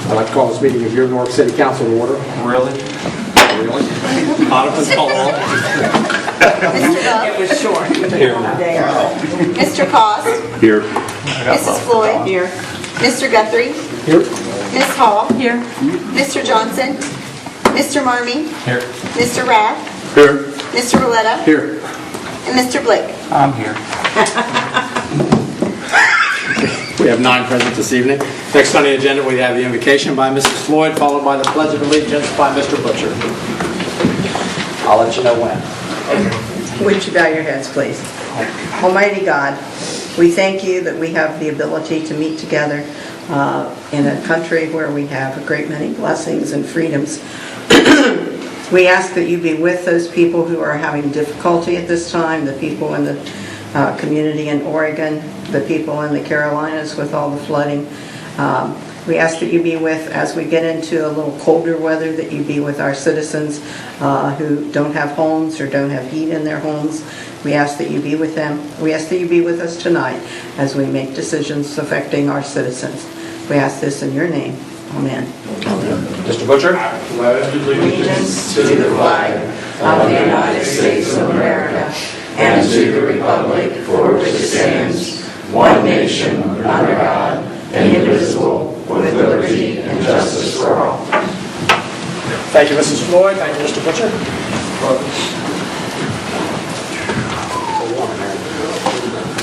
I'd like to call this meeting of your Newark City Council to order. Really? Autumn, call roll. Mr. Love. It was short. Here. Mr. Cost. Here. Mrs. Floyd. Here. Mr. Guthrie. Here. Ms. Hall. Here. Mr. Johnson. Mr. Marmee. Here. Mr. Rath. Here. Mr. Valletta. Here. And Mr. Blake. I'm here. We have 9 present this evening. Next on the agenda, we have the invocation by Mrs. Floyd, followed by the Pledge of Allegiance by Mr. Butcher. I'll let you know when. Would you bow your heads, please? Almighty God, we thank you that we have the ability to meet together in a country where we have a great many blessings and freedoms. We ask that you be with those people who are having difficulty at this time, the people in the community in Oregon, the people in the Carolinas with all the flooding. We ask that you be with, as we get into a little colder weather, that you be with our citizens who don't have homes or don't have heat in their homes. We ask that you be with them. We ask that you be with us tonight as we make decisions affecting our citizens. We ask this in your name. Amen. Mr. Butcher? Pledge allegiance to the flag of the United States of America and to the republic for which it stands, one nation, under God, indivisible, with liberty and justice for all. Thank you, Mrs. Floyd. Thank you, Mr. Butcher.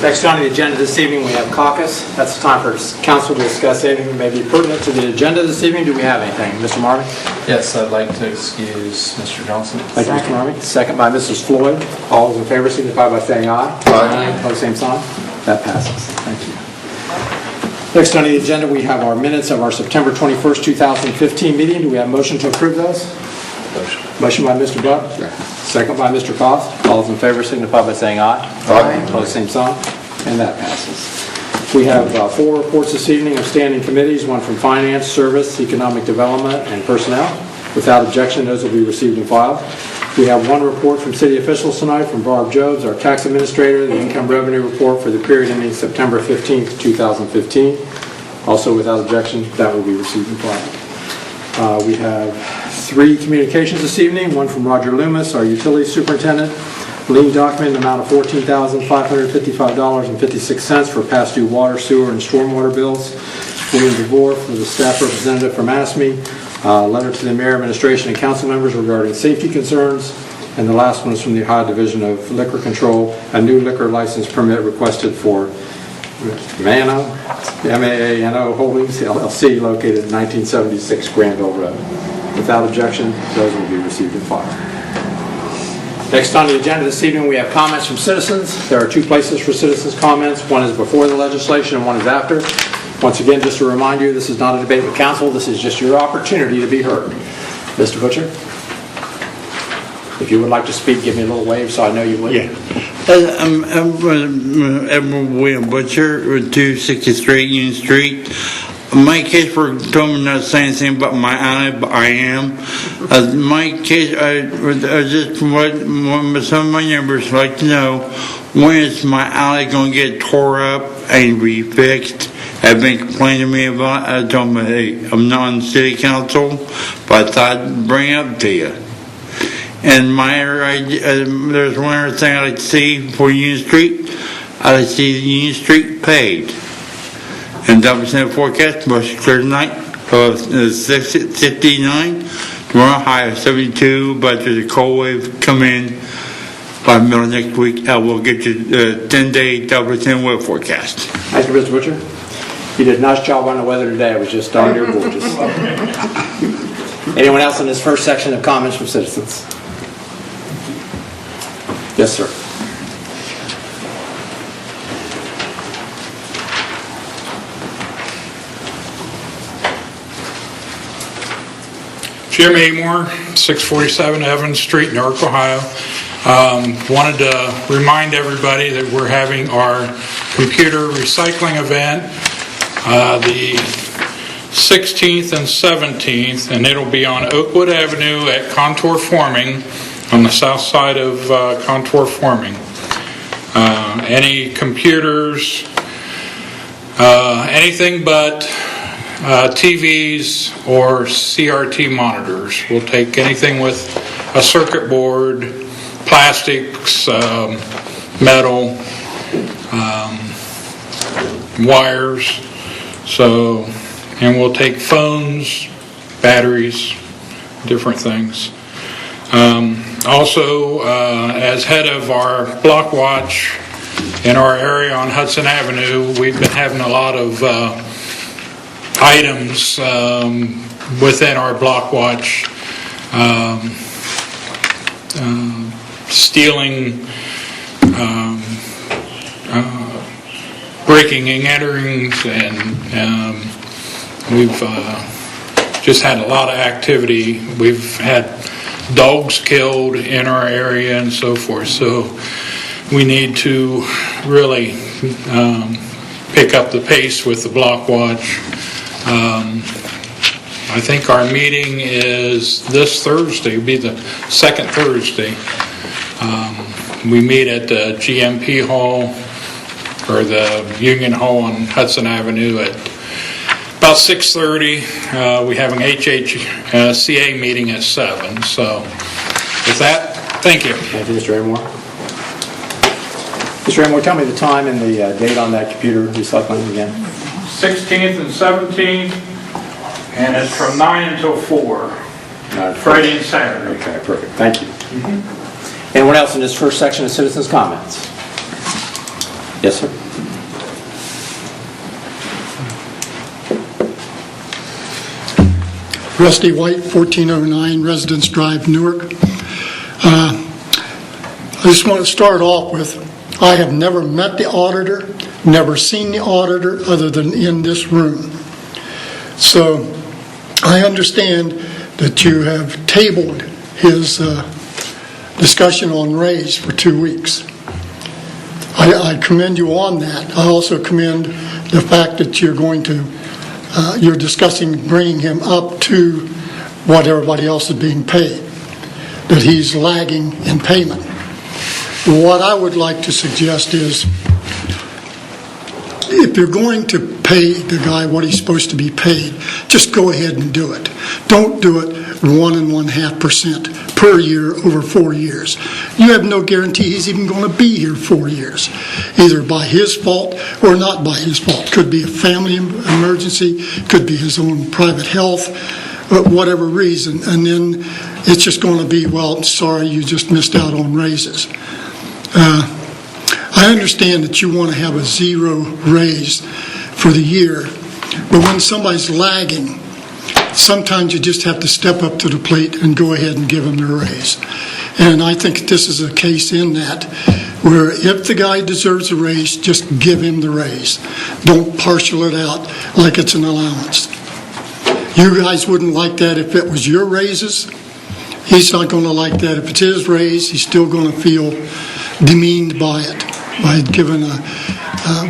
Next on the agenda this evening, we have caucus. That's the time for council to discuss anything that may be pertinent to the agenda this evening. Do we have anything? Mr. Marmee? Yes, I'd like to excuse Mr. Johnson. Thank you, Mr. Marmee. Second by Mrs. Floyd. All those in favor signify by saying aye. Aye. Opposed, same sign. That passes. Thank you. Next on the agenda, we have our minutes of our September 21st, 2015 meeting. Do we have a motion to approve those? Motion by Mr. Buck. Second by Mr. Cost. All those in favor signify by saying aye. Aye. Opposed, same sign. And that passes. We have 4 reports this evening of standing committees, one from Finance, Service, Economic Development, and Personnel. Without objection, those will be received and filed. We have 1 report from city officials tonight from Barb Jobs, our tax administrator, the income revenue report for the period ending September 15th, 2015. Also, without objection, that will be received and filed. We have 3 communications this evening, one from Roger Loomis, our utility superintendent. Lien document in the amount of $14,555.56 for past due water, sewer, and stormwater bills. William DeVore for the staff representative from ASME. Letter to the mayor, administration, and council members regarding safety concerns. And the last one is from the Ohio Division of Liquor Control, a new liquor license permit requested for MANO Holdings, LLC, located at 1976 Granville Road. Without objection, those will be received and filed. Next on the agenda this evening, we have comments from citizens. There are 2 places for citizens' comments. One is before the legislation and one is after. Once again, just to remind you, this is not a debate with council. This is just your opportunity to be heard. Mr. Butcher? If you would like to speak, give me a little wave so I know you would. Yeah. I'm Edward William Butcher, 263 Union Street. My case for told me not to say anything about my alley, but I am. My case, I just what some of my neighbors like to know, when is my alley going to get tore up and be fixed? Have been complaining to me about. I told them, hey, I'm not on the city council, but I thought I'd bring it up to you. And there's one other thing I'd like to see for Union Street. I'd like to see Union Street paved. And W% forecast, mostly clear tonight. 59, tomorrow high of 72, but there's a cold wave come in by the middle of next week. We'll get you the 10-day W10 weather forecast. Thank you, Mr. Butcher. You did a nice job on the weather today. It was just darn near gorgeous. Anyone else in this first section of comments from citizens? Yes, sir. Jim Amore, 647 Evans Street, Newark, Ohio. Wanted to remind everybody that we're having our computer recycling event the 16th and 17th, and it'll be on Oakwood Avenue at Contour Forming on the south side of Contour Forming. Any computers, anything but TVs or CRT monitors. We'll take anything with a circuit board, plastics, metal, wires. So, and we'll take phones, batteries, different things. Also, as head of our block watch in our area on Hudson Avenue, we've been having a lot of items within our block watch, stealing, breaking and entering, and we've just had a lot of activity. We've had dogs killed in our area and so forth. So we need to really pick up the pace with the block watch. I think our meeting is this Thursday. It'll be the second Thursday. We meet at the GMP Hall, or the Union Hall on Hudson Avenue at about 6:30. We have an HHCA meeting at 7. So with that, thank you. Thank you, Mr. Amore. Mr. Amore, tell me the time and the date on that computer recycling again. 16th and 17th, and it's from 9 until 4, Friday and Saturday. Okay, perfect. Thank you. Anyone else in this first section of citizens' comments? Yes, sir. Rusty White, 1409 Residence Drive, Newark. I just want to start off with, I have never met the auditor, never seen the auditor other than in this room. So I understand that you have tabled his discussion on raise for 2 weeks. I commend you on that. I also commend the fact that you're discussing bringing him up to what everybody else is being paid, that he's lagging in payment. What I would like to suggest is, if you're going to pay the guy what he's supposed to be paid, just go ahead and do it. Don't do it 1.5% per year over 4 years. You have no guarantee he's even going to be here 4 years, either by his fault or not by his fault. Could be a family emergency, could be his own private health, whatever reason, and then it's just going to be, well, sorry, you just missed out on raises. I understand that you want to have a zero raise for the year, but when somebody's lagging, sometimes you just have to step up to the plate and go ahead and give them the raise. And I think this is a case in that, where if the guy deserves a raise, just give him the raise. Don't partial it out like it's an allowance. You guys wouldn't like that if it was your raises. He's not going to like that if it's his raise. He's still going to feel demeaned by it, by giving a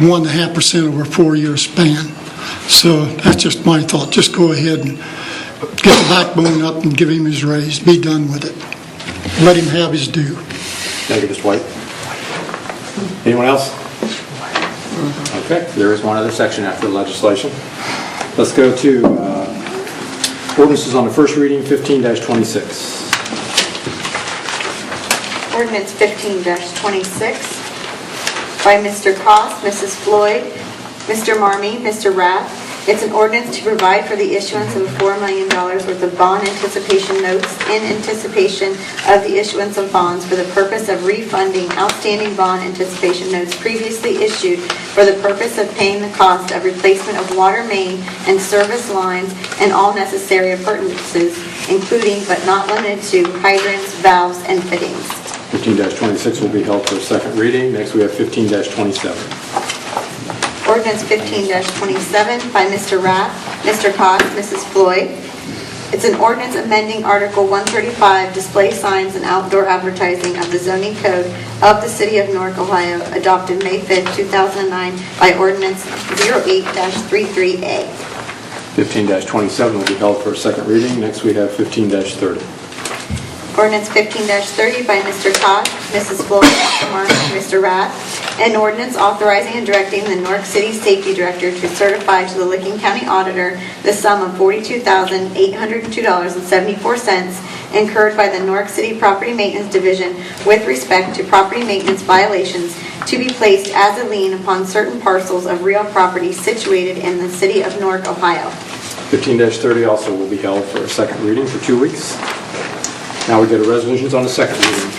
1.5% over a 4-year span. So that's just my thought. Just go ahead and get the backbone up and give him his raise. Be done with it. Let him have his due. Thank you, Mr. White. Anyone else? Okay, there is one other section after the legislation. Let's go to ordinances on the first reading, 15-26. Ordinance 15-26 by Mr. Koss, Mrs. Floyd, Mr. Marmee, Mr. Rath. It's an ordinance to provide for the issuance of $4 million worth of bond anticipation notes in anticipation of the issuance of bonds for the purpose of refunding outstanding bond anticipation notes previously issued for the purpose of paying the cost of replacement of water main and service lines and all necessary appurtenances, including but not limited to hydrants, valves, and fittings. 15-26 will be held for a second reading. Next we have 15-27. Ordinance 15-27 by Mr. Rath, Mr. Koss, Mrs. Floyd. It's an ordinance amending Article 135, display signs and outdoor advertising of the zoning code of the City of Newark, Ohio, adopted May 5th, 2009 by Ordinance 08-33A. 15-27 will be held for a second reading. Next we have 15-30. Ordinance 15-30 by Mr. Todd, Mrs. Floyd, Mr. Martin, Mr. Rath. An ordinance authorizing and directing the Newark City Safety Director to certify to the Licking County Auditor the sum of $42,802.74 incurred by the Newark City Property Maintenance Division with respect to property maintenance violations to be placed as a lien upon certain parcels of real property situated in the city of Newark, Ohio. 15-30 also will be held for a second reading for 2 weeks. Now we go to resolutions on the second reading,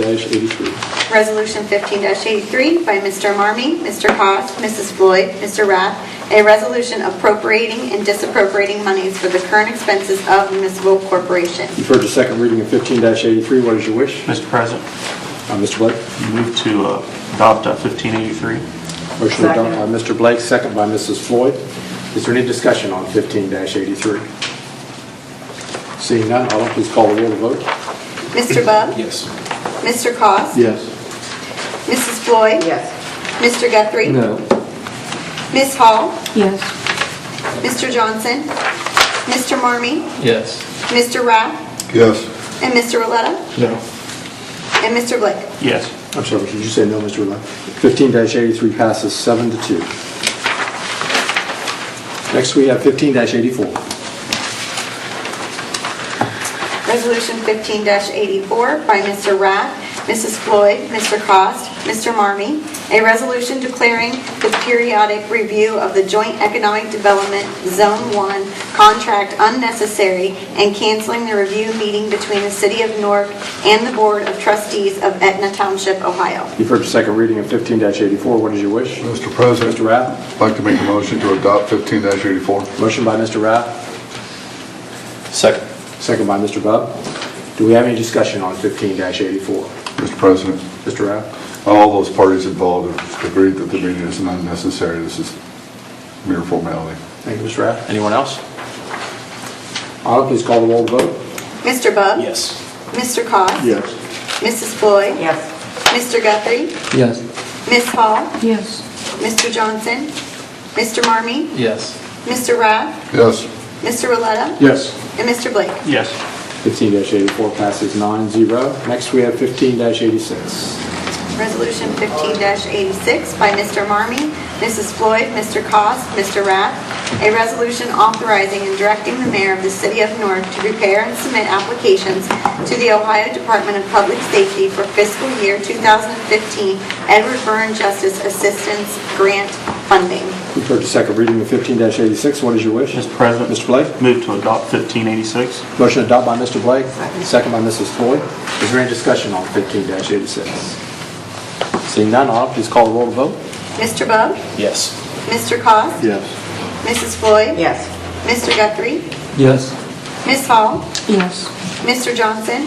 15-83. Resolution 15-83 by Mr. Marmee, Mr. Cost, Mrs. Floyd, Mr. Rath, a resolution appropriating and disappropriating monies for the current expenses of the municipal corporation. You've heard the second reading of 15-83. What is your wish? Mr. President, Mr. Blake? move to adopt 1583. Motion to adopt by Mr. Blake, second by Mrs. Floyd. Is there any discussion on 15-83? Seeing none, Autumn, please call the roll to vote. Mr. Bub? Yes. Mr. Cost? Yes. Mrs. Floyd? Yes. Mr. Guthrie? No. Ms. Hall? Yes. Mr. Johnson? Mr. Marmee? Yes. Mr. Rath? Yes. And Mr. Roletta? No. And Mr. Blake? Yes. I'm sorry, did you say no, Mr. Lund? 15-83 passes 7-2. Next we have 15-84. Resolution 15-84 by Mr. Rath, Mrs. Floyd, Mr. Cost, Mr. Marmee, a resolution declaring the periodic review of the Joint Economic Development Zone 1 contract unnecessary and canceling the review meeting between the City of Newark and the Board of Trustees of Etna Township, Ohio. You've heard the second reading of 15-84. What is your wish? Mr. President, Mr. Rath? I'd like to make a motion to adopt 15-84. Motion by Mr. Rath, Second. second by Mr. Bub. Do we have any discussion on 15-84? Mr. President, Mr. Rath? all those parties involved have agreed that the meeting is unnecessary. This is mere formality. Thank you, Mr. Rath. Anyone else? Autumn, please call the roll to vote. Mr. Bub? Yes. Mr. Cost? Yes. Mrs. Floyd? Yes. Mr. Guthrie? Yes. Ms. Hall? Yes. Mr. Johnson? Mr. Marmee? Yes. Mr. Rath? Yes. Mr. Roletta? Yes. And Mr. Blake? Yes. 15-84 passes 9-0. Next we have 15-86. Resolution 15-86 by Mr. Marmee, Mrs. Floyd, Mr. Cost, Mr. Rath, a resolution authorizing and directing the mayor of the city of Newark to prepare and submit applications to the Ohio Department of Public Safety for fiscal year 2015 Edward Byrne Justice Assistance Grant funding. You've heard the second reading of 15-86. What is your wish? Mr. President, Mr. Blake? move to adopt 1586. Motion to adopt by Mr. Blake, second by Mrs. Floyd. Is there any discussion on 15-86? Seeing none, Autumn, please call the roll to vote. Mr. Bub? Yes. Mr. Cost? Yes. Mrs. Floyd? Yes. Mr. Guthrie? Yes. Ms. Hall? Yes. Mr. Johnson?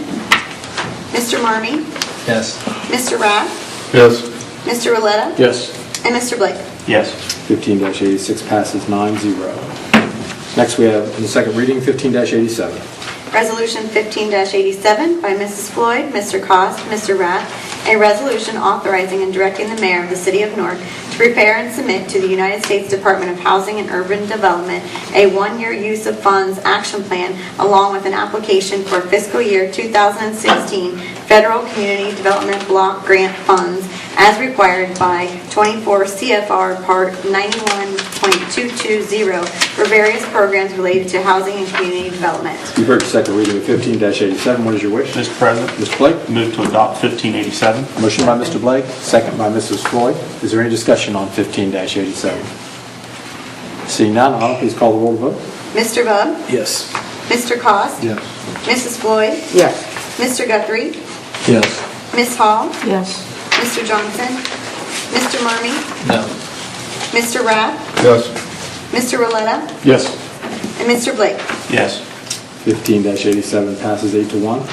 Mr. Marmee? Yes. Mr. Rath? Yes. Mr. Roletta? Yes. And Mr. Blake? Yes. 15-86 passes 9-0. Next we have, in the second reading, 15-87. Resolution 15-87 by Mrs. Floyd, Mr. Cost, Mr. Rath, a resolution authorizing and directing the mayor of the city of Newark to prepare and submit to the United States Department of Housing and Urban Development a one-year use of funds action plan along with an application for fiscal year 2016 Federal Community Development Block Grant Funds as required by 24 CFR Part 91.220 for various programs related to housing and community development. You've heard the second reading of 15-87. What is your wish? Mr. President, Mr. Blake? move to adopt 1587. Motion by Mr. Blake, second by Mrs. Floyd. Is there any discussion on 15-87? Seeing none, Autumn, please call the roll to vote. Mr. Bub? Yes. Mr. Cost? Yes. Mrs. Floyd? Yes. Mr. Guthrie? Yes. Ms. Hall? Yes. Mr. Johnson? Mr. Marmee? No. Mr. Rath? Yes. Mr. Roletta? Yes. And Mr. Blake? Yes. 15-87 passes 8-1.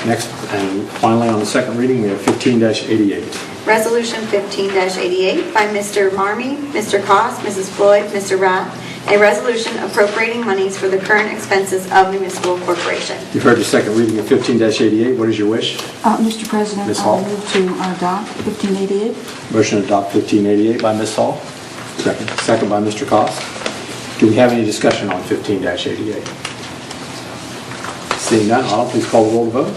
Next, and finally on the second reading, we have 15-88. Resolution 15-88 by Mr. Marmee, Mr. Cost, Mrs. Floyd, Mr. Rath, a resolution appropriating monies for the current expenses of the municipal corporation. You've heard the second reading of 15-88. What is your wish? Mr. President, Ms. Hall. I move to adopt 1588. Motion to adopt 1588 by Ms. Hall. Second. Second by Mr. Cost. Do we have any discussion on 15-88? Seeing none, Autumn, please call the roll to vote.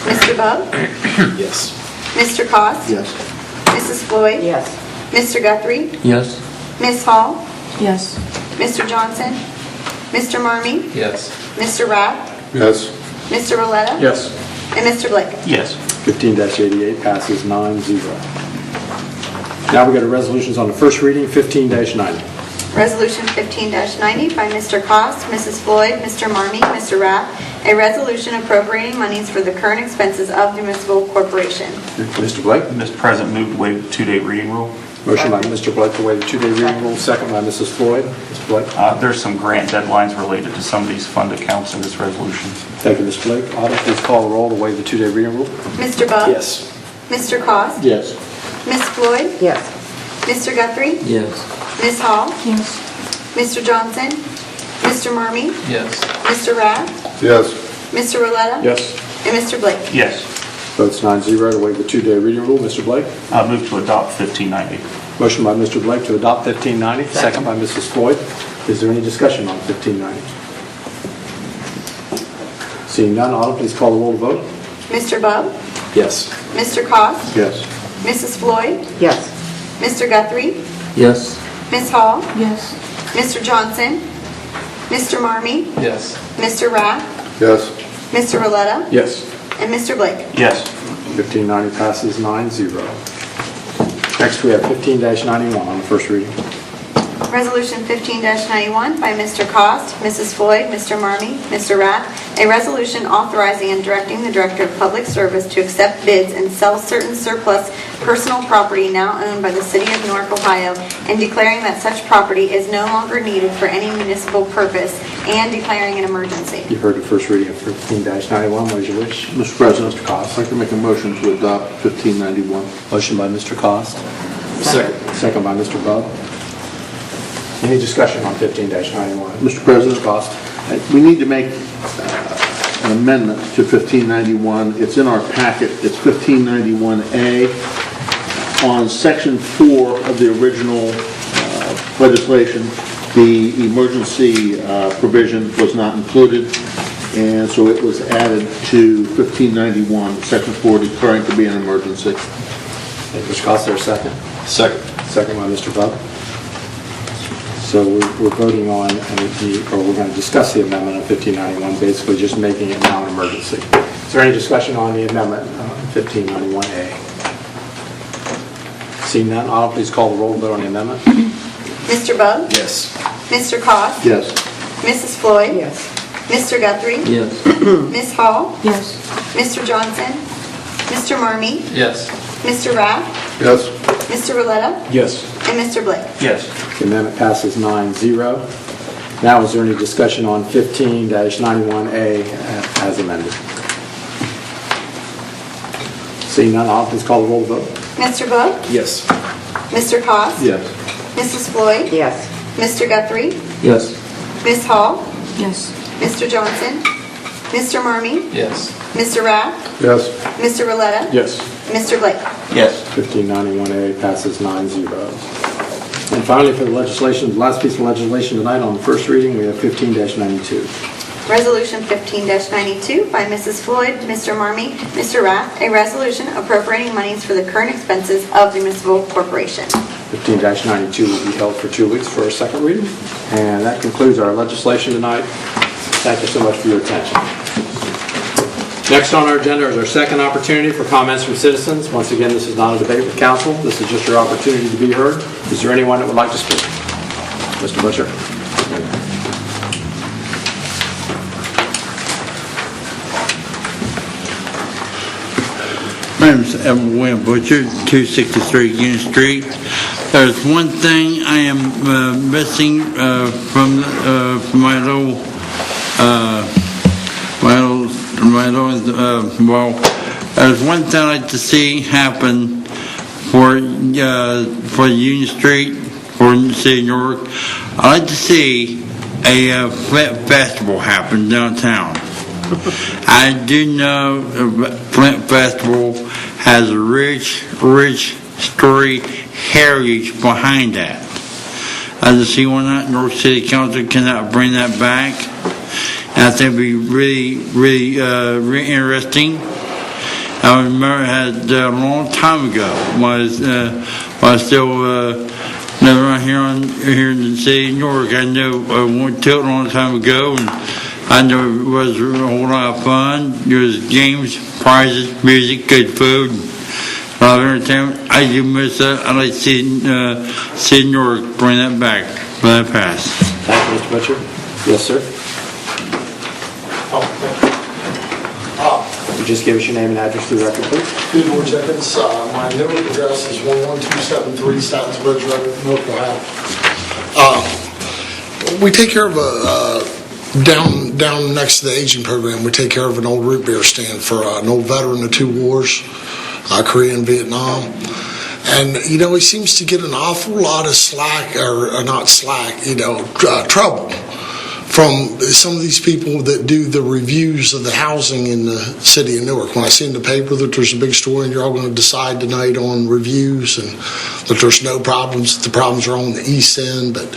Mr. Bub? Yes. Mr. Cost? Yes. Mrs. Floyd? Yes. Mr. Guthrie? Yes. Ms. Hall? Yes. Mr. Johnson? Mr. Marmee? Yes. Mr. Rath? Yes. Mr. Roletta? Yes. And Mr. Blake? Yes. 15-88 passes 9-0. Now we go to resolutions on the first reading, 15-90. Resolution 15-90 by Mr. Cost, Mrs. Floyd, Mr. Marmee, Mr. Rath, a resolution appropriating monies for the current expenses of the municipal corporation. Mr. Blake? Mr. President, move to waive the 2-day reading rule. Motion by Mr. Blake to waive the 2-day reading rule, second by Mrs. Floyd. Mr. Blake? There's some grant deadlines related to some of these fund accounts in this resolution. Thank you, Mr. Blake. Autumn, please call the roll to waive the 2-day reading rule. Mr. Bub? Yes. Mr. Cost? Yes. Ms. Floyd? Yes. Mr. Guthrie? Yes. Ms. Hall? Yes. Mr. Johnson? Mr. Marmee? Yes. Mr. Rath? Yes. Mr. Roletta? Yes. And Mr. Blake? Yes. Votes 9-0 to waive the 2-day reading rule. Mr. Blake? Move to adopt 1590. Motion by Mr. Blake to adopt 1590, second by Mrs. Floyd. Is there any discussion on 1590? Seeing none, Autumn, please call the roll to vote. Mr. Bub? Yes. Mr. Cost? Yes. Mrs. Floyd? Yes. Mr. Guthrie? Yes. Ms. Hall? Yes. Mr. Johnson? Mr. Marmee? Yes. Mr. Rath? Yes. Mr. Roletta? Yes. And Mr. Blake? Yes. 1590 passes 9-0. Next, we have 15-91 on the first reading. Resolution 15-91 by Mr. Cost, Mrs. Floyd, Mr. Marmee, Mr. Rath, a resolution authorizing and directing the Director of Public Service to accept bids and sell certain surplus personal property now owned by the City of Newark, Ohio, and declaring that such property is no longer needed for any municipal purpose and declaring an emergency. You've heard the first reading of 15-91. What is your wish? Mr. President, Mr. Cost. I'd like to make a motion to adopt 1591. Motion by Mr. Cost. Second. Second by Mr. Bub. Any discussion on 15-91? Mr. President, Mr. Cost. we need to make an amendment to 1591. It's in our packet. It's 1591A. On Section 4 of the original legislation, the emergency provision was not included, and so it was added to 1591, Section 4, declaring to be an emergency. Thank you, Mr. Cost. There a second? Second. Second by Mr. Bub. So we're voting on, or we're going to discuss the amendment of 1591, basically just making it now an emergency. Is there any discussion on the amendment 1591A? Seeing none, Autumn, please call the roll and vote on the amendment. Mr. Bub? Yes. Mr. Cost? Yes. Mrs. Floyd? Yes. Mr. Guthrie? Yes. Ms. Hall? Yes. Mr. Johnson? Mr. Marmee? Yes. Mr. Rath? Yes. Mr. Roletta? Yes. And Mr. Blake? Yes. The amendment passes 9-0. Now, is there any discussion on 15-91A as amended? Seeing none, Autumn, please call the roll vote. Mr. Bub? Yes. Mr. Cost? Yes. Mrs. Floyd? Yes. Mr. Guthrie? Yes. Ms. Hall? Yes. Mr. Johnson? Mr. Marmee? Yes. Mr. Rath? Yes. Mr. Roletta? Yes. Mr. Blake? Yes. 1591A passes 9-0. And finally, for the legislation, the last piece of legislation tonight on the first reading, we have 15-92. Resolution 15-92 by Mrs. Floyd, Mr. Marmee, Mr. Rath, a resolution appropriating monies for the current expenses of the municipal corporation. 15-92 will be held for 2 weeks for a second reading. And that concludes our legislation tonight. Thank you so much for your attention. Next on our agenda is our second opportunity for comments from citizens. Once again, this is not a debate with council. This is just your opportunity to be heard. Is there anyone that would like to speak? Mr. Butcher. My name's Evan William Butcher, 263 Union Street. There's one thing I am missing from my little, well, there's one thing I'd like to see happen for Union Street, for the city of Newark. I'd like to see a Flint Festival happen downtown. I do know Flint Festival has a rich story heritage behind that. I just see why not North City Council cannot bring that back. And I think it'd be really interesting. I remember had a long time ago when I was still living around here in the city of Newark. I know I went to it a long time ago, and I know it was a whole lot of fun. There was games, prizes, music, good food, a lot of entertainment. I do miss that. I'd like to see Newark bring that back when that passed. Thank you, Mr. Butcher. Yes, sir. You just give us your name and address to the record, please. Theodore Jenkins. My Newark address is 11273 Statons Bridge Road, Newark, Ohio. We take care of down next to the aging program, we take care of an old root beer stand for an old veteran of 2 wars, Korea and Vietnam. And, he seems to get an awful lot of trouble from some of these people that do the reviews of the housing in the city of Newark. When I see in the paper that there's a big story and you're all going to decide tonight on reviews and that there's no problems, that the problems are on the east end, but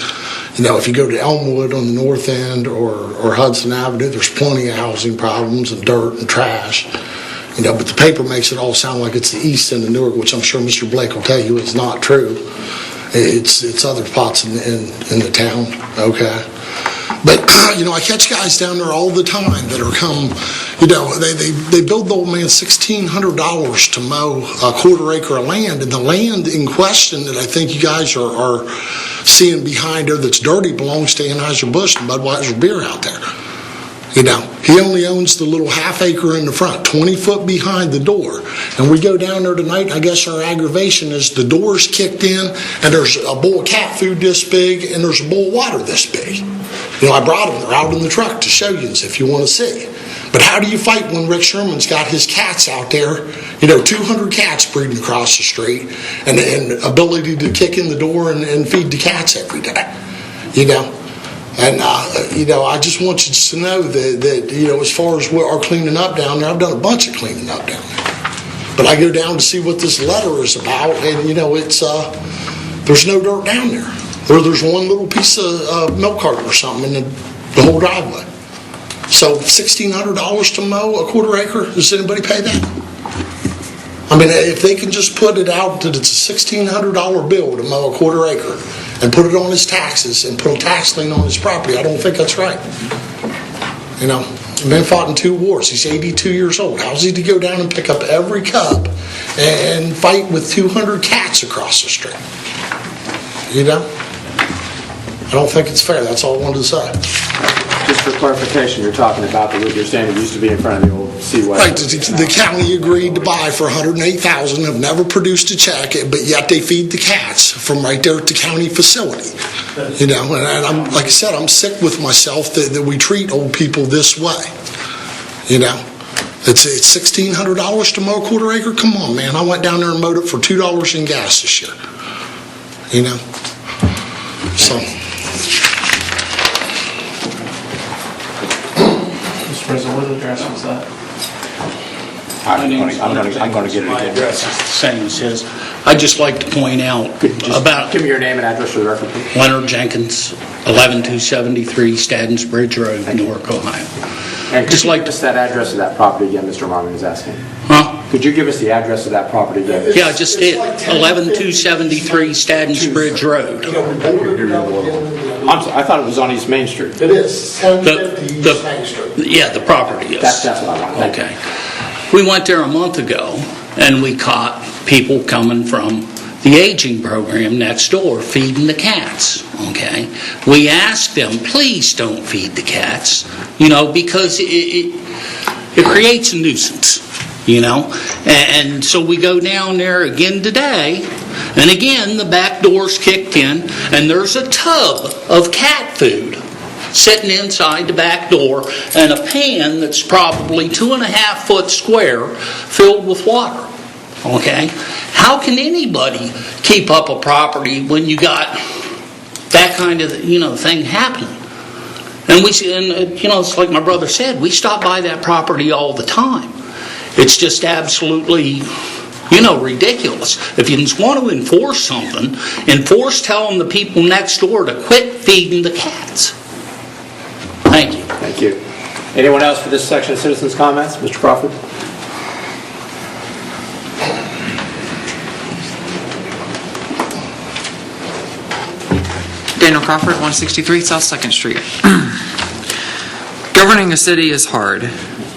if you go to Elmwood on the north end or Hudson Avenue, there's plenty of housing problems and dirt and trash. But the paper makes it all sound like it's the east end of Newark, which I'm sure Mr. Blake will tell you is not true. It's other spots in the town, okay? But, I catch guys down there all the time that are they billed the old man $1,600 to mow a quarter acre of land, and the land in question that I think you guys are seeing behind there that's dirty belongs to Anheuser-Busch and Budweiser Beer out there. He only owns the little half acre in the front, 20 foot behind the door. And we go down there tonight, and I guess our aggravation is the door's kicked in, and there's a bowl of cat food this big, and there's a bowl of water this big. I brought them. They're out in the truck to show you if you want to see. But how do you fight when Rick Sherman's got his cats out there, 200 cats breeding across the street, and ability to kick in the door and feed the cats every day, And, I just want you to know that as far as our cleaning up down there, I've done a bunch of cleaning up down there. But I go down to see what this letter is about, and, it's, there's no dirt down there. There's one little piece of milk carton or something in the whole driveway. So $1,600 to mow a quarter acre, does anybody pay that? I mean, if they can just put it out that it's a $1,600 bill to mow a quarter acre and put it on his taxes and put a tax lien on his property, I don't think that's right. The man fought in 2 wars. He's 82 years old. How's he to go down and pick up every cup and fight with 200 cats across the street? I don't think it's fair. That's all I wanted to say. Just for clarification, you're talking about the root beer stand that used to be in front of the old Seaway. Right, the county agreed to buy for $108,000, have never produced a check, but yet they feed the cats from right there at the county facility. And I'm, like I said, I'm sick with myself that we treat old people this way. It's $1,600 to mow a quarter acre? Come on, man. I went down there and mowed it for $2 in gas this year. So... President, what address was that? I'm going to get it My again. address is the same as his. I'd just like to point out about Give me your name and address for the record, please. Leonard Jenkins, 11273 Statons Bridge Road, Newark, Ohio. And could you give us that address of that property again, Mr. Marmon is asking? Huh? Could you give us the address of that property again? Yeah, I just did. 11273 Statons Bridge Road. I'm sorry, I thought it was on East Main Street. It is, 1050 East Main Street. Yeah, the property is. That's what I want. Okay. We went there a month ago, and we caught people coming from the aging program next door feeding the cats, okay? We asked them, please don't feed the cats, because it creates a nuisance, And so we go down there again today, and again, the back door's kicked in, and there's a tub of cat food sitting inside the back door and a pan that's probably 2.5 foot square filled with water. Okay? How can anybody keep up a property when you got that kind of, thing happening? And it's like my brother said, we stop by that property all the time. It's just absolutely, ridiculous. If you want to enforce something, telling the people next door to quit feeding the cats. Thank you. Thank you. Anyone else for this section of citizens' comments? Mr. Crawford? Daniel Crawford, 163 South 2nd Street. Governing a city is hard.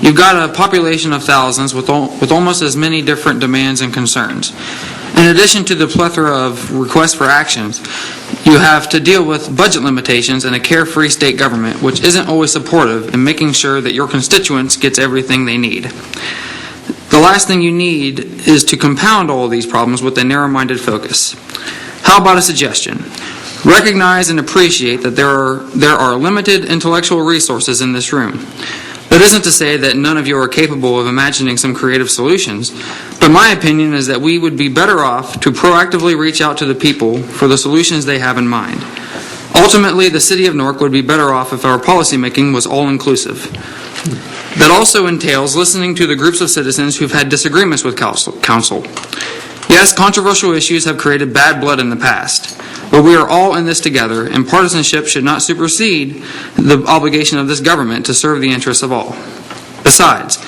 You've got a population of thousands with almost as many different demands and concerns. In addition to the plethora of requests for actions, you have to deal with budget limitations and a carefree state government, which isn't always supportive in making sure that your constituents gets everything they need. The last thing you need is to compound all of these problems with a narrow-minded focus. How about a suggestion? Recognize and appreciate that there are limited intellectual resources in this room. That isn't to say that none of you are capable of imagining some creative solutions, but my opinion is that we would be better off to proactively reach out to the people for the solutions they have in mind. Ultimately, the city of Newark would be better off if our policymaking was all-inclusive. That also entails listening to the groups of citizens who've had disagreements with council. Yes, controversial issues have created bad blood in the past, but we are all in this together, and partisanship should not supersede the obligation of this government to serve the interests of all. Besides,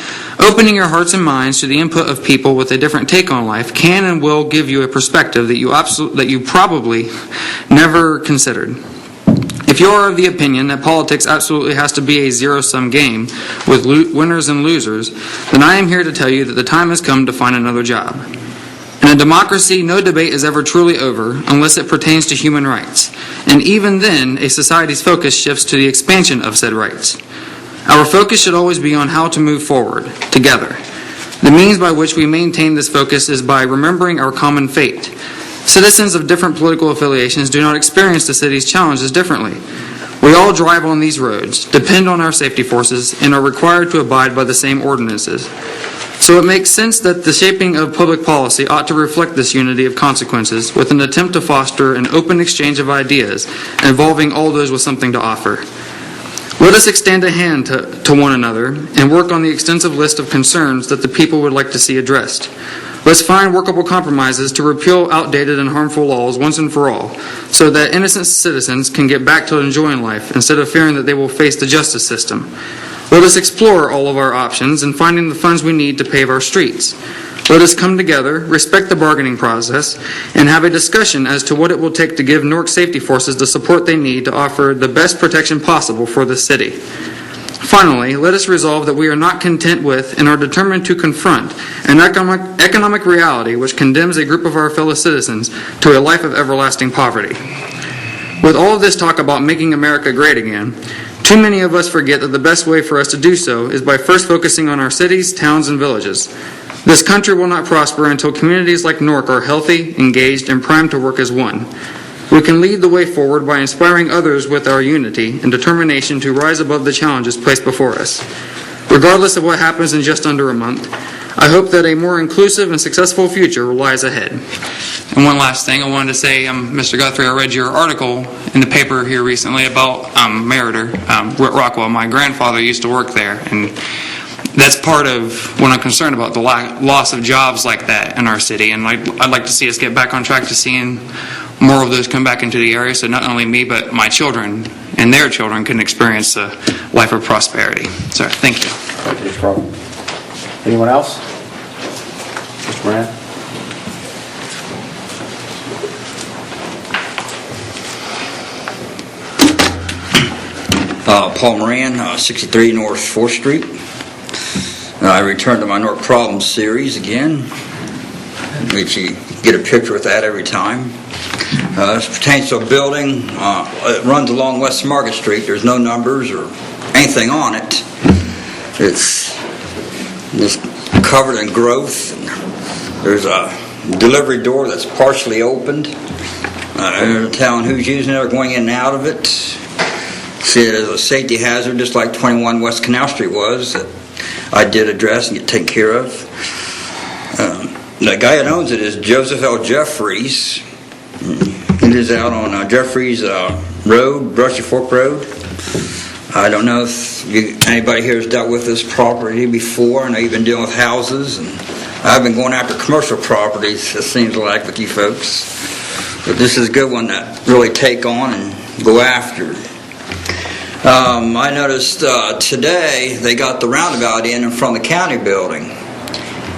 opening your hearts and minds to the input of people with a different take on life can and will give you a perspective that you probably never considered. If you are of the opinion that politics absolutely has to be a zero-sum game with winners and losers, then I am here to tell you that the time has come to find another job. In a democracy, no debate is ever truly over unless it pertains to human rights, and even then, a society's focus shifts to the expansion of said rights. Our focus should always be on how to move forward, together. The means by which we maintain this focus is by remembering our common fate. Citizens of different political affiliations do not experience the city's challenges differently. We all drive on these roads, depend on our safety forces, and are required to abide by the same ordinances. So it makes sense that the shaping of public policy ought to reflect this unity of consequences with an attempt to foster an open exchange of ideas involving all those with something to offer. Let us extend a hand to one another and work on the extensive list of concerns that the people would like to see addressed. Let's find workable compromises to repeal outdated and harmful laws once and for all, so that innocent citizens can get back to enjoying life instead of fearing that they will face the justice system. Let us explore all of our options in finding the funds we need to pave our streets. Let us come together, respect the bargaining process, and have a discussion as to what it will take to give Newark safety forces the support they need to offer the best protection possible for the city. Finally, let us resolve that we are not content with and are determined to confront an economic reality which condemns a group of our fellow citizens to a life of everlasting poverty. With all of this talk about making America great again, too many of us forget that the best way for us to do so is by first focusing on our cities, towns, and villages. This country will not prosper until communities like Newark are healthy, engaged, and primed to work as one. We can lead the way forward by inspiring others with our unity and determination to rise above the challenges placed before us. Regardless of what happens in just under a month, I hope that a more inclusive and successful future lies ahead. And one last thing I wanted to say, Mr. Guthrie, I read your article in the paper here recently about Meritor, Rockwell. My grandfather used to work there, and that's part of what I'm concerned about, the loss of jobs like that in our city. And I'd like to see us get back on track to seeing more of those come back into the area, so not only me, but my children and their children can experience a life of prosperity. So, thank you. Thank you, Mr. Crawford. Anyone else? Mr. Moran? Paul Moran, 63 North 4th Street. I returned to my Newark Problems series again, which you get a picture with that every time. This pertains to a building. It runs along West Market Street. There's no numbers or anything on it. It's just covered in growth. There's a delivery door that's partially opened. They're telling who's using it or going in and out of it. See it as a safety hazard, just like 21 West Canal Street was, that I did address and get taken care of. The guy that owns it is Joseph L. Jeffries. He lives out on Jeffries Road, Brushy Fork Road. I don't know if anybody here has dealt with this property before. I know you've been dealing with houses, and I've been going after commercial properties, it seems like, with you folks. But this is a good one to really take on and go after. I noticed today they got the roundabout in front of the county building.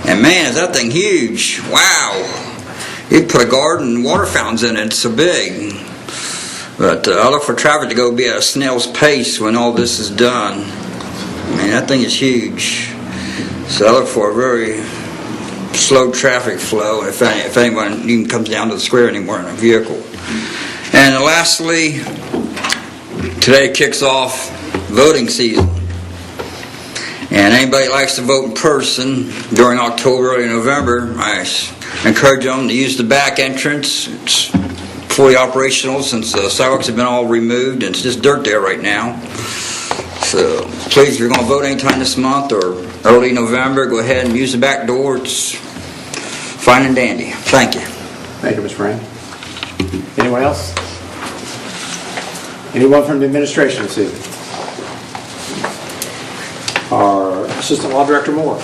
And man, is that thing huge. Wow. You put a garden and water fountains in it, it's so big. But I look for traffic to go be at a snail's pace when all this is done. Man, that thing is huge. So I look for a very slow traffic flow if anyone even comes down to the square anymore in a vehicle. And lastly, today kicks off voting season. And anybody that likes to vote in person during October, early November, I encourage them to use the back entrance. It's fully operational since the sidewalks have been all removed and it's just dirt there right now. So please, if you're going to vote anytime this month or early November, go ahead and use the back door. It's fine and dandy. Thank you. Thank you, Mr. Brand. Anyone else? Anyone from the administration this evening? Our Assistant Law Director Moore.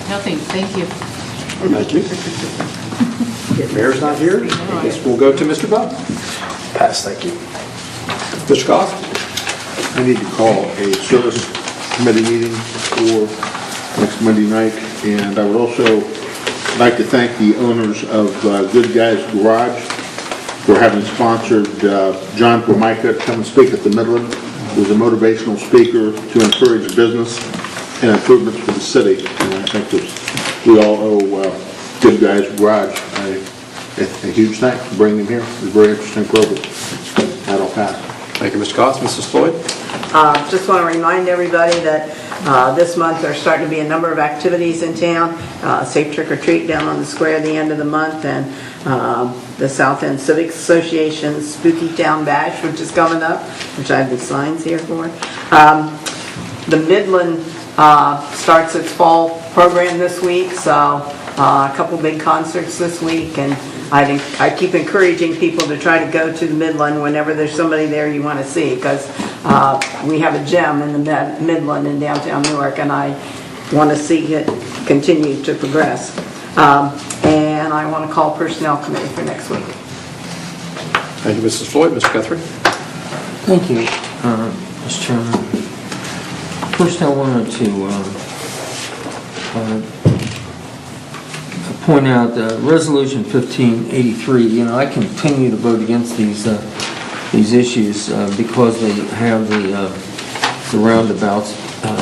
Nothing, thank you. Thank you. Mayor's not here. I guess we'll go to Mr. Buck. Pass, thank you. Mr. Goff? I need to call a service committee meeting for next Monday night, and I would also like to thank the owners of Good Guys Garage for having sponsored John Formica to come and speak at the Midland. He was a motivational speaker to encourage business and improvements for the city, and I think that we all owe Good Guys Garage a huge thanks for bringing him here. It was a very interesting program. That'll pass. Thank you, Mr. Goss. Mrs. Floyd? Just want to remind everybody that this month there's starting to be a number of activities in town. Safe Trick or Treat down on the square at the end of the month, and the South End Civic Association's Spooky Town Bash, which is coming up, which I have the signs here for. The Midland starts its fall program this week, so a couple big concerts this week, and I keep encouraging people to try to go to the Midland whenever there's somebody there you want to see, because we have a gem in the Midland in downtown Newark, and I want to see it continue to progress. And I want to call Personnel Committee for next week. Thank you, Mrs. Floyd. Mr. Guthrie? Thank you, Mr. Chairman. First, I wanted to point out Resolution 1583. You know, I continue to vote against these issues because they have the roundabouts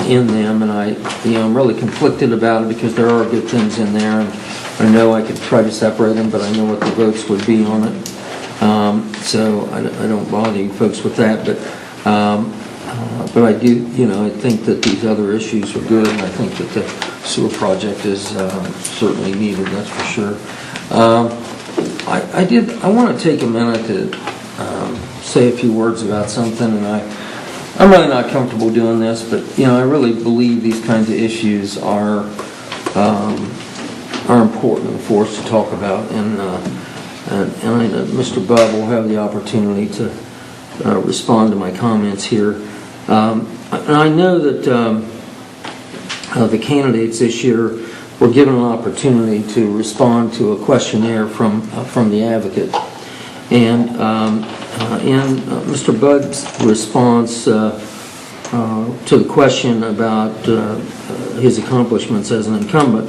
in them, and I'm really conflicted about it because there are good things in there, and I know I could try to separate them, but I know what the votes would be on it. So I don't bother you folks with that, but I do, I think that these other issues are good, and I think that the sewer project is certainly needed, that's for sure. I want to take a minute to say a few words about something, and I'm really not comfortable doing this, but I really believe these kinds of issues are important for us to talk about, and I know Mr. Bubb will have the opportunity to respond to my comments here. And I know that the candidates this year were given an opportunity to respond to a questionnaire from the advocate. And in Mr. Bubb's response to the question about his accomplishments as an incumbent,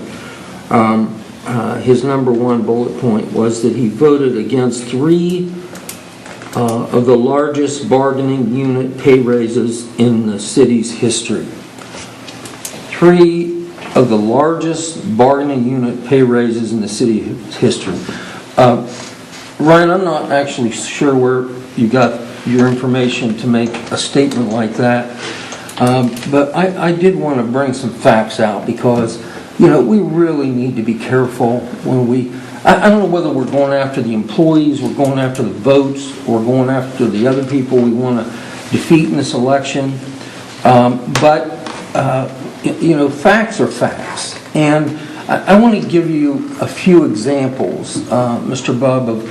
his number one bullet point was that he voted against 3 of the largest bargaining unit pay raises in the city's history. 3 of the largest bargaining unit pay raises in the city's history. Ryan, I'm not actually sure where you got your information to make a statement like that, but I did want to bring some facts out because we really need to be careful when I don't know whether we're going after the employees, we're going after the votes, or going after the other people we want to defeat in this election. But facts are facts. And I want to give you a few examples, Mr. Bubb, of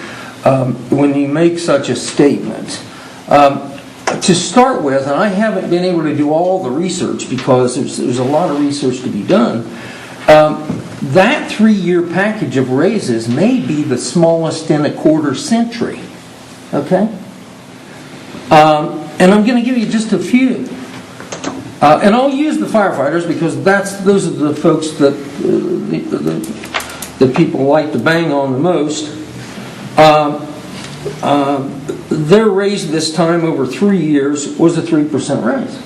when you make such a statement. To start with, and I haven't been able to do all the research because there's a lot of research to be done, that 3-year package of raises may be the smallest in a quarter century. Okay? And I'm going to give you just a few. And I'll use the firefighters because those are the folks that that people like to bang on the most. Their raise this time over 3 years was a 3% raise.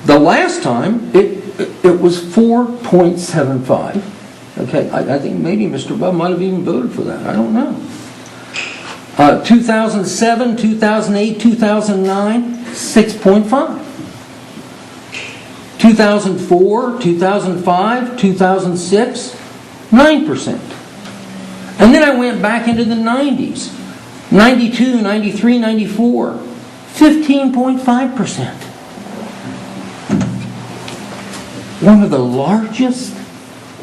The last time it was 4.75. Okay, I think maybe Mr. Bub might have even voted for that. I don't know. 2007, 2008, 2009, 6.5. 2004, 2005, 2006, 9%. And then I went back into the 90s. 92, 93, 94, 15.5%. One of the largest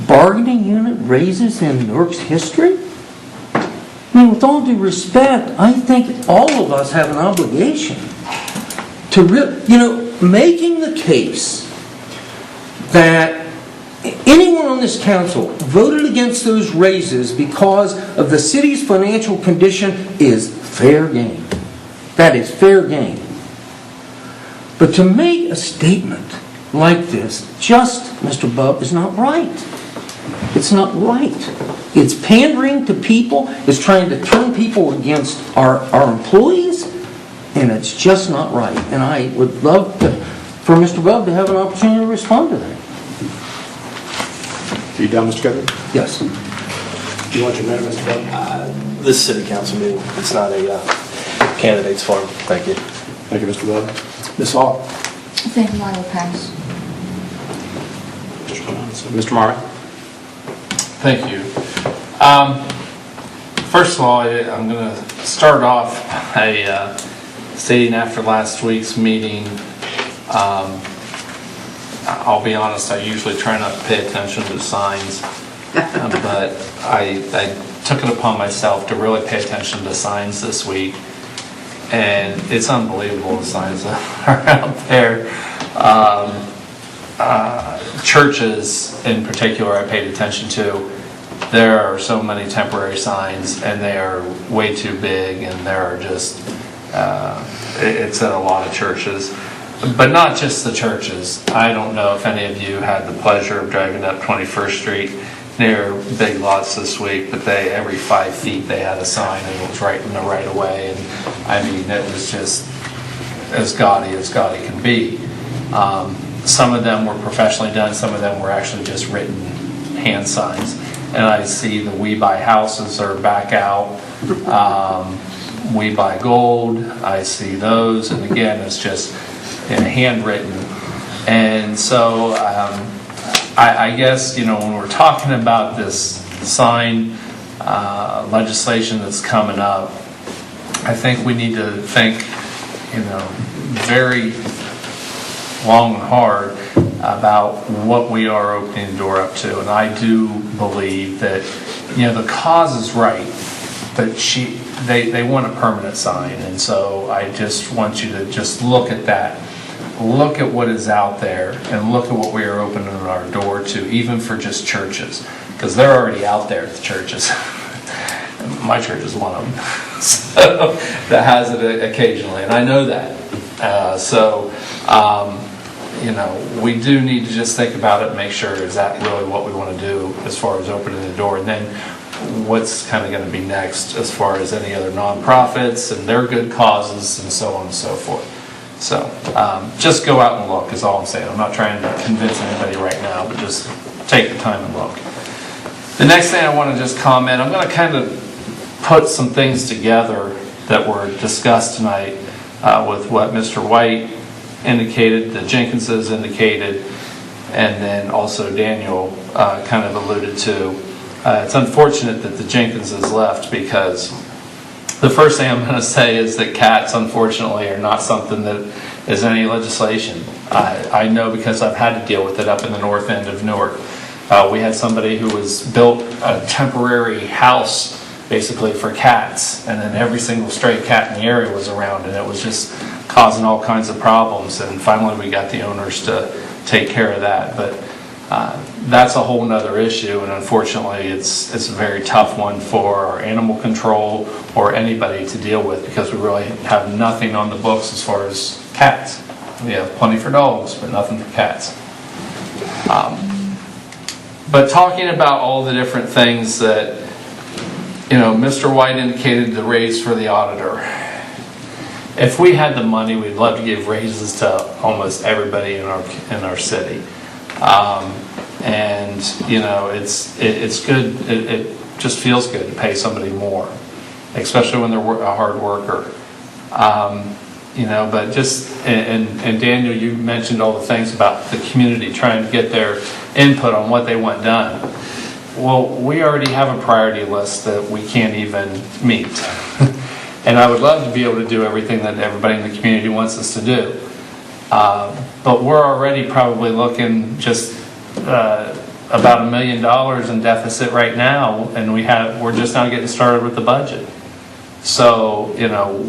bargaining unit raises in Newark's history? I mean, with all due respect, I think all of us have an obligation to making the case that anyone on this council voted against those raises because of the city's financial condition is fair game. That is fair game. But to make a statement like this, Mr. Bub, is not right. It's not right. It's pandering to people. It's trying to turn people against our employees, and it's just not right. And I would love for Mr. Bub to have an opportunity to respond to that. Are you done, Mr. Governor? Yes. Do you want your minute, Mr. Bub? This city council meeting, it's not a candidates forum. Thank you. Thank you, Mr. Bub. Ms. Hall? I think mine will pass. Mr. Marmy? Thank you. First of all, I'm going to start off by stating after last week's meeting, I'll be honest, I usually try not to pay attention to signs, but I took it upon myself to really pay attention to signs this week, and it's unbelievable the signs that are out there. Churches in particular I paid attention to. There are so many temporary signs, and they are way too big, and there are just, it's at a lot of churches. But not just the churches. I don't know if any of you had the pleasure of driving up 21st Street near Big Lots this week, but every 5 feet they had a sign, and it was right in the right of way, and I mean, it was just as gaudy can be. Some of them were professionally done, some of them were actually just written hand signs. And I see the We Buy Houses are back out. We Buy Gold, I see those, and again, it's just handwritten. And so I guess, when we're talking about this sign legislation that's coming up, I think we need to think, very long and hard about what we are opening the door up to. And I do believe that, the cause is right, but they want a permanent sign. And so I just want you to just look at that. Look at what is out there and look at what we are opening our door to, even for just churches, because they're already out there at the churches. My church is one of them, so, that has it occasionally, and I know that. We do need to just think about it and make sure, is that really what we want to do as far as opening the door? And then what's kind of going to be next as far as any other nonprofits and their good causes and so on and so forth. So just go out and look is all I'm saying. I'm not trying to convince anybody right now, but just take the time and look. The next thing I want to just comment, I'm going to kind of put some things together that were discussed tonight with what Mr. White indicated, the Jenkinses indicated, and then also Daniel kind of alluded to. It's unfortunate that the Jenkinses left, because the first thing I'm going to say is that cats, unfortunately, are not something that is any legislation. I know because I've had to deal with it up in the north end of Newark. We had somebody who was built a temporary house basically for cats, and then every single stray cat in the area was around, and it was just causing all kinds of problems. And finally we got the owners to take care of that. But That's a whole nother issue, and unfortunately, it's a very tough one for our animal control or anybody to deal with, because we really have nothing on the books as far as cats. We have plenty for dogs, but nothing for cats. But talking about all the different things that, Mr. White indicated the raise for the auditor. If we had the money, we'd love to give raises to almost everybody in our city. And it's good. It just feels good to pay somebody more, especially when they're a hard worker. But just and Daniel, you mentioned all the things about the community trying to get their input on what they want done. Well, we already have a priority list that we can't even meet. And I would love to be able to do everything that everybody in the community wants us to do. But we're already probably looking just about $1 million in deficit right now, and we're just now getting started with the budget. So,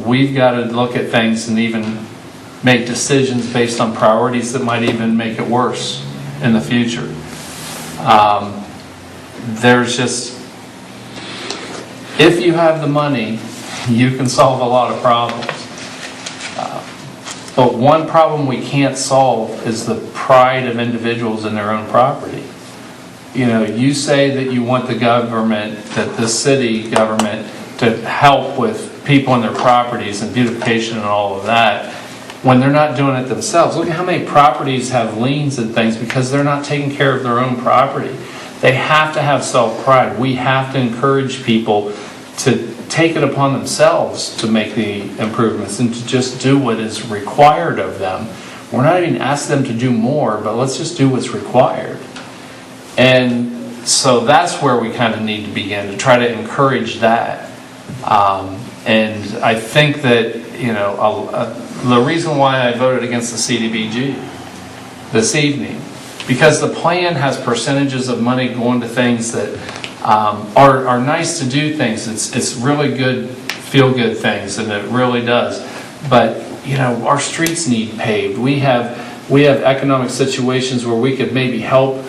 we've got to look at things and even make decisions based on priorities that might even make it worse in the future. If you have the money, you can solve a lot of problems. But one problem we can't solve is the pride of individuals in their own property. You say that you want the government, that the city government, to help with people in their properties and beautification and all of that, when they're not doing it themselves. Look at how many properties have liens and things because they're not taking care of their own property. They have to have self-pride. We have to encourage people to take it upon themselves to make the improvements and to just do what is required of them. We're not even asking them to do more, but let's just do what's required. And so that's where we kind of need to begin, to try to encourage that. And I think that, the reason why I voted against the CDBG this evening, because the plan has percentages of money going to things that are nice to do things. It's really good, feel-good things, and it really does. But, our streets need paved. We have economic situations where we could maybe help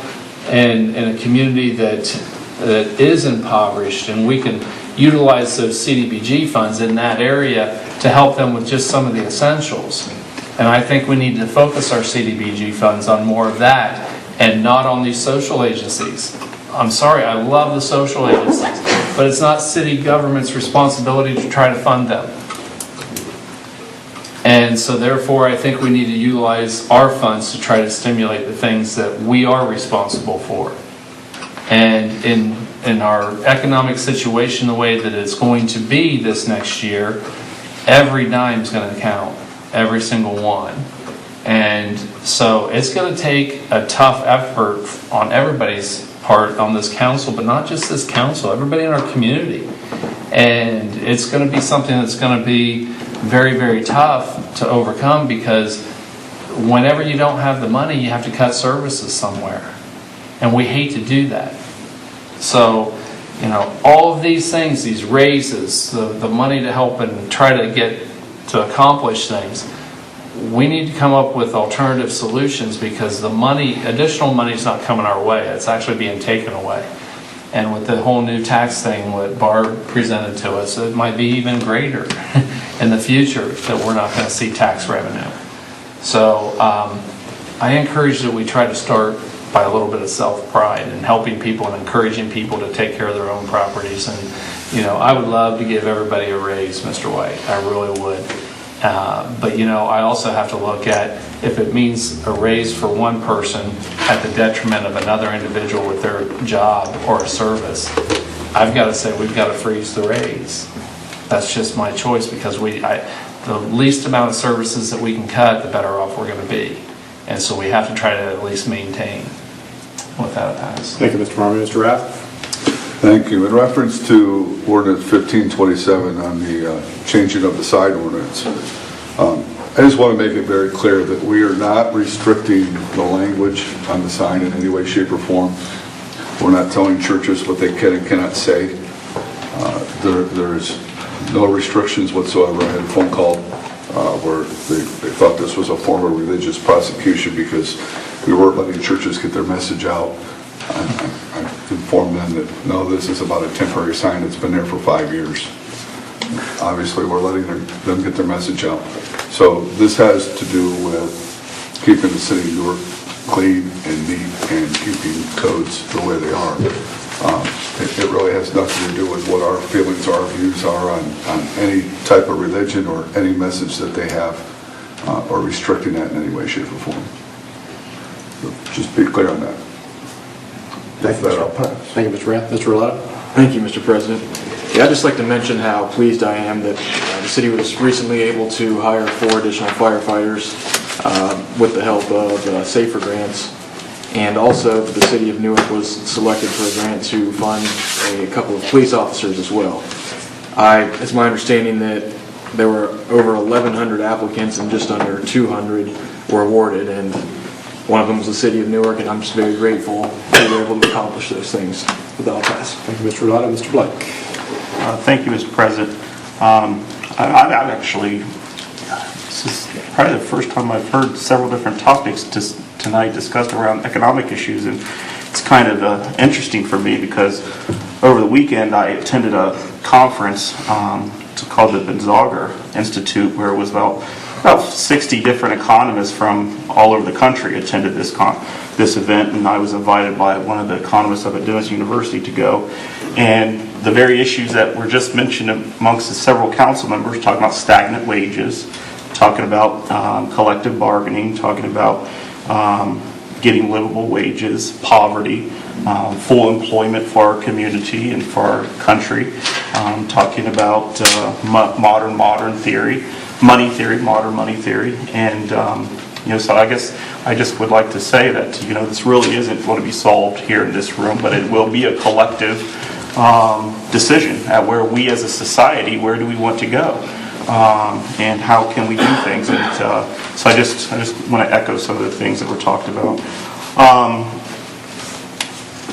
in a community that is impoverished, and we can utilize those CDBG funds in that area to help them with just some of the essentials. And I think we need to focus our CDBG funds on more of that and not on these social agencies. I'm sorry, I love the social agencies, but it's not city government's responsibility to try to fund them. And so therefore, I think we need to utilize our funds to try to stimulate the things that we are responsible for. And in our economic situation, the way that it's going to be this next year, every dime is going to count, every single one. And so it's going to take a tough effort on everybody's part on this council, but not just this council, everybody in our community. And it's going to be something that's going to be very, very tough to overcome, because whenever you don't have the money, you have to cut services somewhere. And we hate to do that. So, all of these things, these raises, the money to help and try to get to accomplish things, we need to come up with alternative solutions, because the additional money is not coming our way. It's actually being taken away. And with the whole new tax thing that Barb presented to us, it might be even greater in the future that we're not going to see tax revenue. So I encourage that we try to start by a little bit of self-pride and helping people and encouraging people to take care of their own properties. And, I would love to give everybody a raise, Mr. White. I really would. But I also have to look at if it means a raise for one person at the detriment of another individual with their job or a service. I've got to say we've got to freeze the raise. That's just my choice, because the least amount of services that we can cut, the better off we're going to be. And so we have to try to at least maintain. With that, I pass. Thank you, Mr. Marmy. Mr. Rath? Thank you. In reference to ordinance 1527 on the changing of the side ordinance, I just want to make it very clear that we are not restricting the language on the sign in any way, shape, or form. We're not telling churches what they can and cannot say. There's no restrictions whatsoever. I had a phone call where They thought this was a form of religious prosecution because we weren't letting churches get their message out. I informed them that, no, this is about a temporary sign that's been there for 5 years. Obviously, we're letting them get their message out. So this has to do with keeping the city of Newark clean and neat and keeping codes the way they are. It really has nothing to do with what our feelings, our views are on any type of religion or any message that they have, or restricting that in any way, shape, or form. So just be clear on that. Thank you, Mr. Rath. Mr. Roletta? Thank you, Mr. President. Yeah, I'd just like to mention how pleased I am that the city was recently able to hire 4 additional firefighters with the help of SAFER grants. And also, the city of Newark was selected for a grant to fund a couple of police officers as well. It's my understanding that there were over 1,100 applicants and just under 200 were awarded, and one of them was the city of Newark, and I'm just very grateful that we were able to accomplish those things with the pass. Thank you, Mr. Roletta. Mr. Blake. Thank you, Mr. President. I've actually, this is probably the first time I've heard several different topics tonight discussed around economic issues, and it's kind of interesting for me because over the weekend I attended a conference called the Benzager Institute, where it was about 60 different economists from all over the country attended this event, and I was invited by one of the economists up at Dennis University to go. And the very issues that were just mentioned amongst the several council members, talking about stagnant wages, talking about collective bargaining, talking about getting livable wages, poverty, full employment for our community and for our country, talking about modern theory, money theory, modern money theory, and so I guess I just would like to say that this really isn't going to be solved here in this room, but it will be a collective decision at where we as a society, where do we want to go, and how can we do things. And so I just want to echo some of the things that were talked about.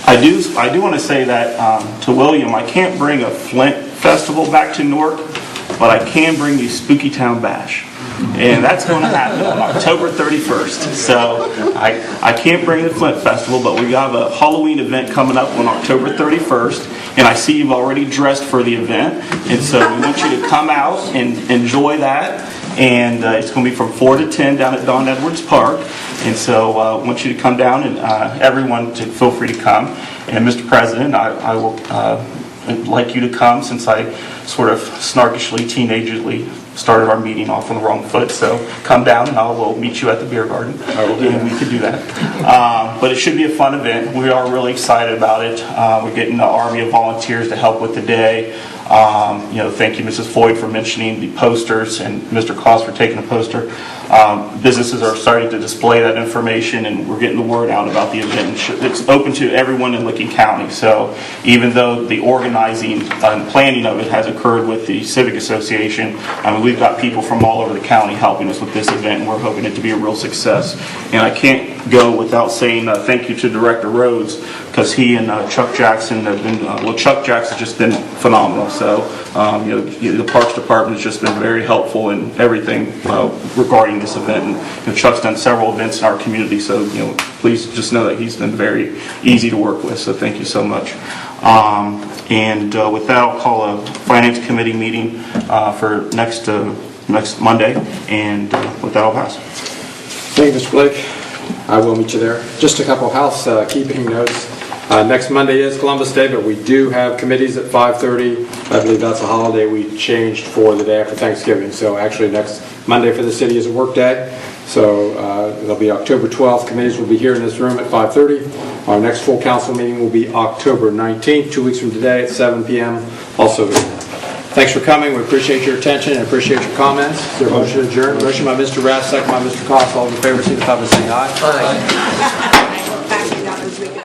I do want to say that to William, I can't bring a Flint festival back to Newark, but I can bring you Spooky Town Bash. And that's going to happen on October 31st. So I can't bring the Flint Festival, but we have a Halloween event coming up on October 31st. And I see you've already dressed for the event. And so we want you to come out and enjoy that. And it's going to be from 4 to 10 down at Don Edwards Park. And so I want you to come down, and everyone to feel free to come. And Mr. President, I will like you to come, since I sort of snarkishly, teenagerly started our meeting off on the wrong foot. So come down and we'll meet you at the beer garden. I will do that. We can do that. But it should be a fun event. We are really excited about it. We're getting an army of volunteers to help with the day. Thank you, Mrs. Floyd, for mentioning the posters, and Mr. Koss for taking a poster. Businesses are starting to display that information, and we're getting the word out about the event. It's open to everyone in Licking County. So even though the organizing and planning of it has occurred with the Civic Association, we've got people from all over the county helping us with this event, and we're hoping it to be a real success. And I can't go without saying thank you to Director Rhodes, because he and Chuck Jackson have been, Chuck Jackson's just been phenomenal. So, the Parks Department has just been very helpful in everything regarding this event. And Chuck's done several events in our community, so please just know that he's been very easy to work with. So thank you so much. And with that, I'll call a Finance Committee meeting for next Monday. And with that, I'll pass. Thank you, Mr. Blake. I will meet you there. Just a couple housekeeping notes. Next Monday is Columbus Day, but we do have committees at 5:30. I believe that's a holiday we changed for the day after Thanksgiving. So actually next Monday for the city is a work day. So it'll be October 12th. Committees will be here in this room at 5:30. Our next full council meeting will be October 19th, 2 weeks from today at 7 p.m. Also, thanks for coming. We appreciate your attention and appreciate your comments. Is there a motion to adjourn? Motion by Mr. Rath, second by Mr. Koss. All in favor, signify by saying aye. Aye.